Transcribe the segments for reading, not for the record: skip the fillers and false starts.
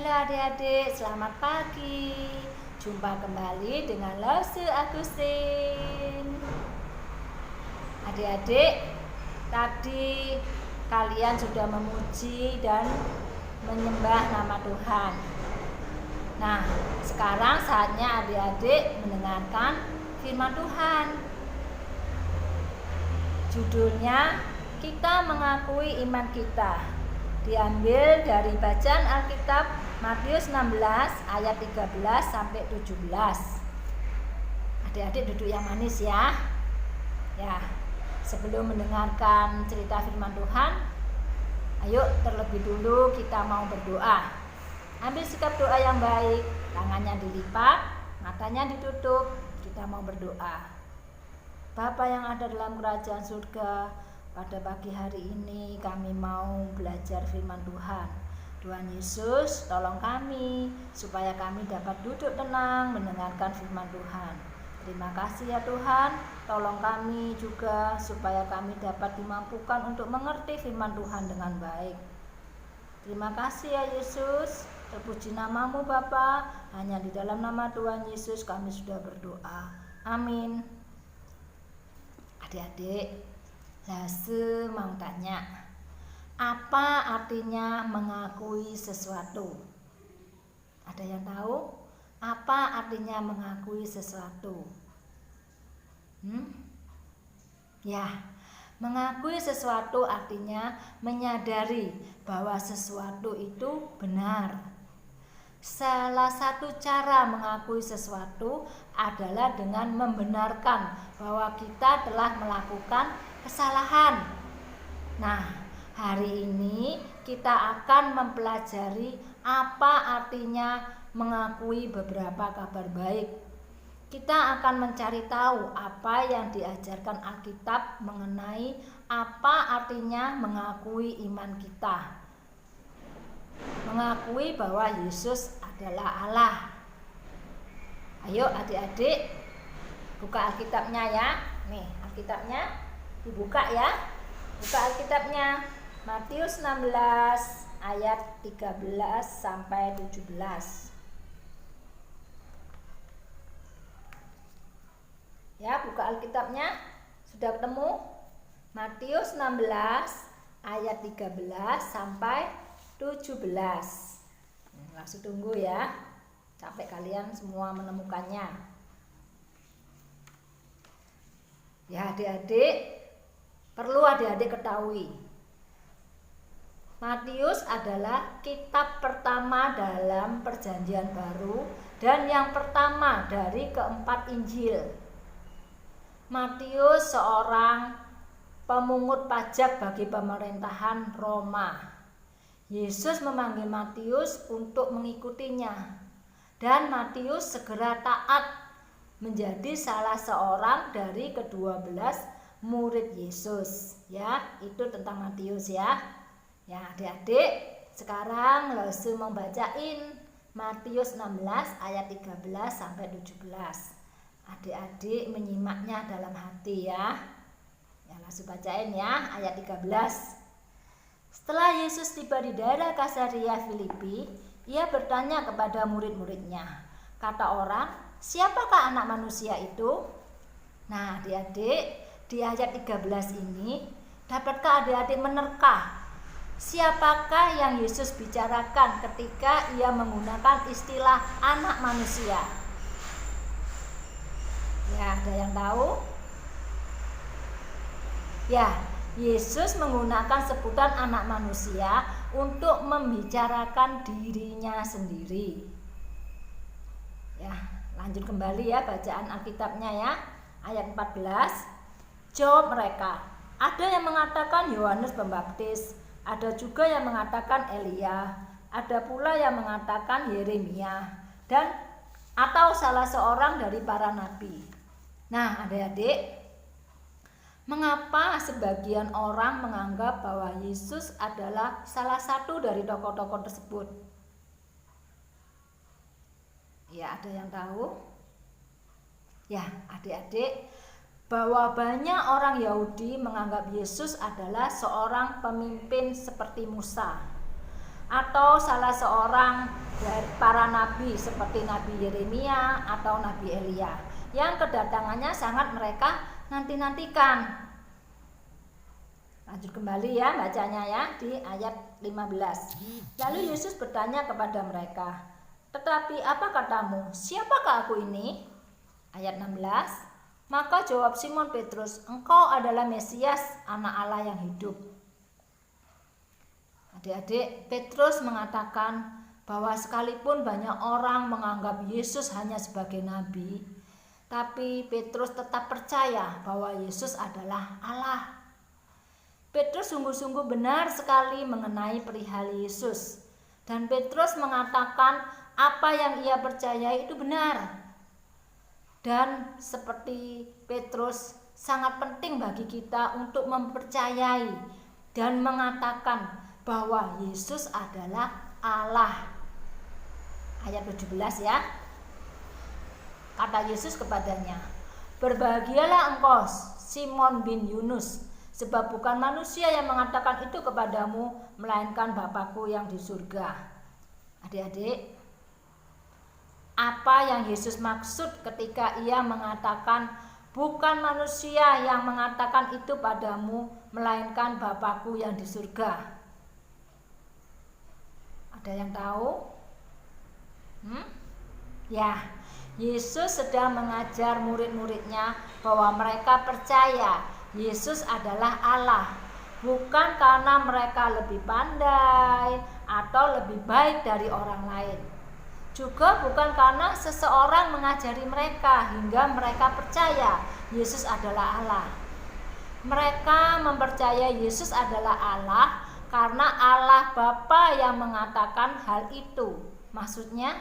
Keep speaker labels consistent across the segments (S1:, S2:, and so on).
S1: Halo adik-adik, selamat pagi. Jumpa kembali dengan Lause Agustin. Adik-adik, tadi kalian sudah memuji dan menyembah nama Tuhan. Nah, sekarang saatnya adik-adik mendengarkan firman Tuhan. Judulnya, kita mengakui iman kita. Diambil dari bacaan Alkitab Matius 16 ayat 13 sampai 17. Adik-adik duduk yang manis ya. Ya, sebelum mendengarkan cerita firman Tuhan, ayo terlebih dulu kita mau berdoa. Ambil sikap doa yang baik, tangannya dilipat, matanya ditutup, kita mau berdoa. Bapa yang ada dalam kerajaan surga, pada pagi hari ini kami mau belajar firman Tuhan. Tuhan Yesus, tolong kami supaya kami dapat duduk tenang mendengarkan firman Tuhan. Terima kasih ya Tuhan, tolong kami juga supaya kami dapat dimampukan untuk mengerti firman Tuhan dengan baik. Terima kasih ya Yesus, terpuji namamu Bapa, hanya di dalam nama Tuhan Yesus kami sudah berdoa. Amin. Adik-adik, Lause mau tanya, apa artinya mengakui sesuatu? Ada yang tahu? Apa artinya mengakui sesuatu? Ya, mengakui sesuatu artinya menyadari bahwa sesuatu itu benar. Salah satu cara mengakui sesuatu adalah dengan membenarkan bahwa kita telah melakukan kesalahan. Nah, hari ini kita akan mempelajari apa artinya mengakui beberapa kabar baik. Kita akan mencari tahu apa yang diajarkan Alkitab mengenai apa artinya mengakui iman kita. Mengakui bahwa Yesus adalah Allah. Ayo adik-adik, buka Alkitabnya ya. Nih, Alkitabnya dibuka ya. Buka Alkitabnya. Matius 16 ayat 13 sampai 17. Ya, buka Alkitabnya. Sudah ketemu? Matius 16 ayat 13 sampai 17. Langsung tunggu ya, sampai kalian semua menemukannya. Ya adik-adik, perlu adik-adik ketahui, Matius adalah kitab pertama dalam Perjanjian Baru dan yang pertama dari keempat Injil. Matius seorang pemungut pajak bagi pemerintahan Roma. Yesus memanggil Matius untuk mengikutinya, dan Matius segera taat menjadi salah seorang dari ke-12 murid Yesus. Ya, itu tentang Matius ya. Ya, adik-adik, sekarang Lause mau bacain Matius 16 ayat 13 sampai 17. Adik-adik menyimaknya dalam hati ya. Ya, langsung bacain ya ayat 13. Setelah Yesus tiba di daerah Kaisarea Filipi, ia bertanya kepada murid-muridnya. Kata orang, siapakah anak manusia itu? Nah, adik-adik, di ayat 13 ini, dapatkah adik-adik menerka siapakah yang Yesus bicarakan ketika ia menggunakan istilah anak manusia? Ya, ada yang tahu? Ya, Yesus menggunakan sebutan anak manusia untuk membicarakan dirinya sendiri. Ya, lanjut kembali ya bacaan Alkitabnya ya. Ayat 14. Jawab mereka, ada yang mengatakan Yohanes Pembaptis, ada juga yang mengatakan Elia, ada pula yang mengatakan Yeremia, dan atau salah seorang dari para nabi. Nah, adik-adik, mengapa sebagian orang menganggap bahwa Yesus adalah salah satu dari tokoh-tokoh tersebut? Ya, ada yang tahu? Ya, adik-adik, bahwa banyak orang Yahudi menganggap Yesus adalah seorang pemimpin seperti Musa, atau salah seorang dari para nabi seperti Nabi Yeremia atau Nabi Elia yang kedatangannya sangat mereka nanti-nantikan. Lanjut kembali ya bacanya ya di ayat 15. Lalu Yesus bertanya kepada mereka, "Tetapi apa katamu? Siapakah aku ini?" Ayat 16. Maka jawab Simon Petrus, "Engkau adalah Mesias, Anak Allah yang hidup." Adik-adik, Petrus mengatakan bahwa sekalipun banyak orang menganggap Yesus hanya sebagai nabi, tapi Petrus tetap percaya bahwa Yesus adalah Allah. Petrus sungguh-sungguh benar sekali mengenai perihal Yesus, dan Petrus mengatakan apa yang ia percaya itu benar. Dan seperti Petrus, sangat penting bagi kita untuk mempercayai dan mengatakan bahwa Yesus adalah Allah. Ayat 17 ya. Kata Yesus kepadanya, "Berbahagialah engkau, Simon bin Yunus, sebab bukan manusia yang mengatakan itu kepadamu, melainkan Bapa-Ku yang di surga." Adik-adik, apa yang Yesus maksud ketika ia mengatakan bukan manusia yang mengatakan itu padamu, melainkan Bapa-Ku yang di surga? Ada yang tahu? Ya, Yesus sedang mengajar murid-muridnya bahwa mereka percaya Yesus adalah Allah, bukan karena mereka lebih pandai atau lebih baik dari orang lain. Juga bukan karena seseorang mengajari mereka hingga mereka percaya Yesus adalah Allah. Mereka mempercayai Yesus adalah Allah karena Allah Bapa yang mengatakan hal itu. Maksudnya,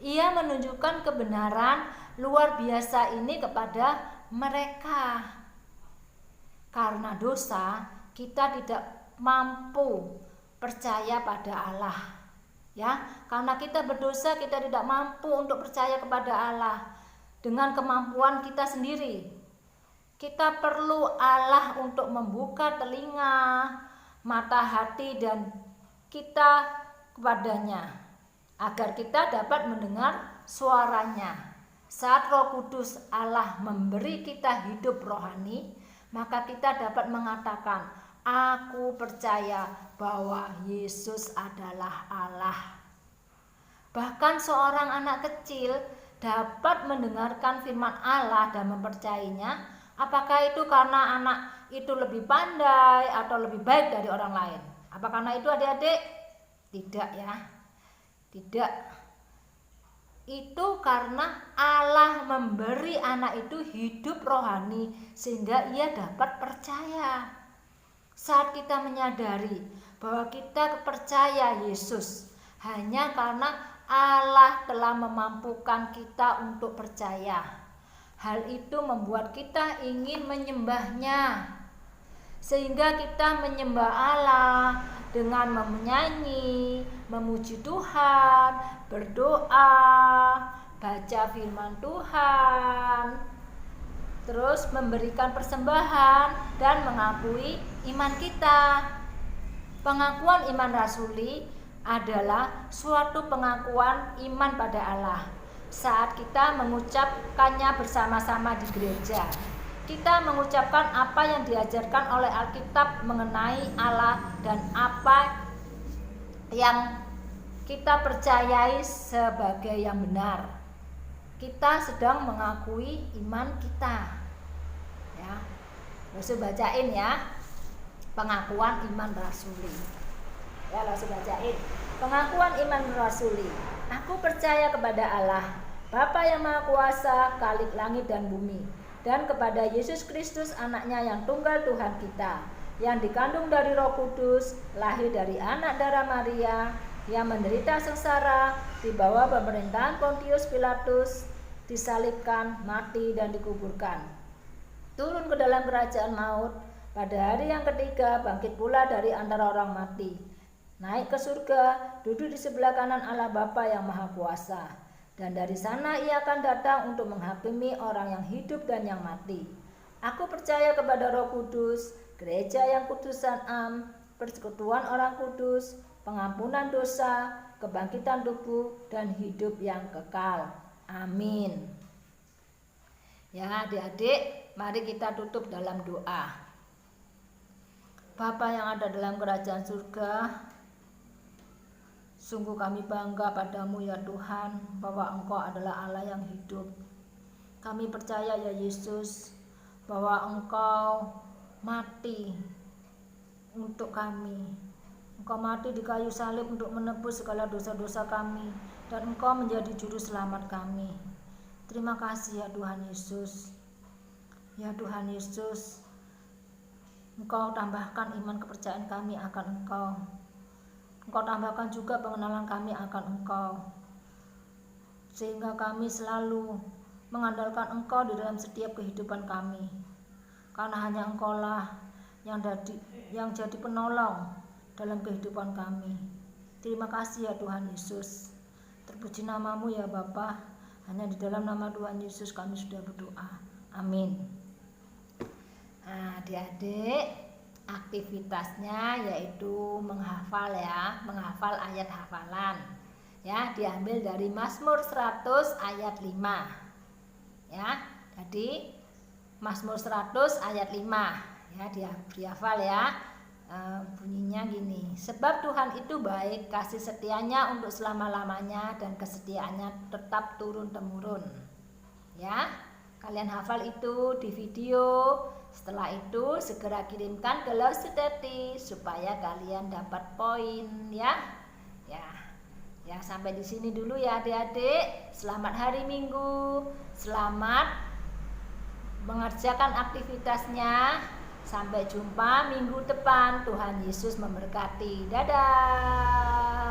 S1: ia menunjukkan kebenaran luar biasa ini kepada mereka. Karena dosa, kita tidak mampu percaya pada Allah. Ya, karena kita berdosa, kita tidak mampu untuk percaya kepada Allah dengan kemampuan kita sendiri. Kita perlu Allah untuk membuka telinga, mata hati dan kita kepadanya, agar kita dapat mendengar suaranya. Saat Roh Kudus Allah memberi kita hidup rohani, maka kita dapat mengatakan, "Aku percaya bahwa Yesus adalah Allah." Bahkan seorang anak kecil dapat mendengarkan firman Allah dan mempercayainya. Apakah itu karena anak itu lebih pandai atau lebih baik dari orang lain? Apa karena itu adik-adik? Tidak ya. Tidak. Itu karena Allah memberi anak itu hidup rohani sehingga ia dapat percaya. Saat kita menyadari bahwa kita percaya Yesus hanya karena Allah telah memampukan kita untuk percaya, hal itu membuat kita ingin menyembahnya. Sehingga kita menyembah Allah dengan menyanyi, memuji Tuhan, berdoa, baca firman Tuhan, terus memberikan persembahan dan mengakui iman kita. Pengakuan iman rasuli adalah suatu pengakuan iman pada Allah. Saat kita mengucapkannya bersama-sama di gereja, kita mengucapkan apa yang diajarkan oleh Alkitab mengenai Allah dan apa yang kita percayai sebagai yang benar. Kita sedang mengakui iman kita. Ya, langsung bacain ya, pengakuan iman rasuli. Ya, langsung bacain pengakuan iman rasuli. Aku percaya kepada Allah, Bapa yang Maha Kuasa, Khalik langit dan bumi, dan kepada Yesus Kristus anaknya yang tunggal Tuhan kita, yang dikandung dari Roh Kudus, lahir dari anak darah Maria, yang menderita sengsara di bawah pemerintahan Pontius Pilatus, disalibkan, mati dan dikuburkan, turun ke dalam kerajaan maut, pada hari yang ketiga bangkit pula dari antara orang mati, naik ke surga, duduk di sebelah kanan Allah Bapa yang Maha Kuasa. Dan dari sana ia akan datang untuk menghakimi orang yang hidup dan yang mati. Aku percaya kepada Roh Kudus, gereja yang kudus dan am, persekutuan orang kudus, pengampunan dosa, kebangkitan tubuh, dan hidup yang kekal. Amin. Ya adik-adik, mari kita tutup dalam doa. Bapa yang ada dalam kerajaan surga, sungguh kami bangga padamu ya Tuhan, bahwa Engkau adalah Allah yang hidup. Kami percaya ya Yesus, bahwa Engkau mati untuk kami. Engkau mati di kayu salib untuk menebus segala dosa-dosa kami, dan Engkau menjadi juru selamat kami. Terima kasih ya Tuhan Yesus. Ya Tuhan Yesus, Engkau tambahkan iman kepercayaan kami akan Engkau. Engkau tambahkan juga pengenalan kami akan Engkau, sehingga kami selalu mengandalkan Engkau di dalam setiap kehidupan kami. Karena hanya Engkaulah yang jadi penolong dalam kehidupan kami. Terima kasih ya Tuhan Yesus. Terpuji namamu ya Bapa. Hanya di dalam nama Tuhan Yesus kami sudah berdoa. Amin. Nah, adik-adik, aktivitasnya yaitu menghafal ya, menghafal ayat hafalan. Ya, diambil dari Mazmur 100 ayat 5. Ya, jadi Mazmur 100 ayat 5. Ya, dihafal ya. Bunyinya gini, sebab Tuhan itu baik, kasih setianya untuk selama-lamanya, dan kesetiaannya tetap turun-temurun. Ya, kalian hafal itu di video. Setelah itu segera kirimkan ke Lostudeti supaya kalian dapat poin ya. Ya, sampai di sini dulu ya adik-adik. Selamat hari Minggu. Selamat mengerjakan aktivitasnya. Sampai jumpa minggu depan. Tuhan Yesus memberkati. Dadah.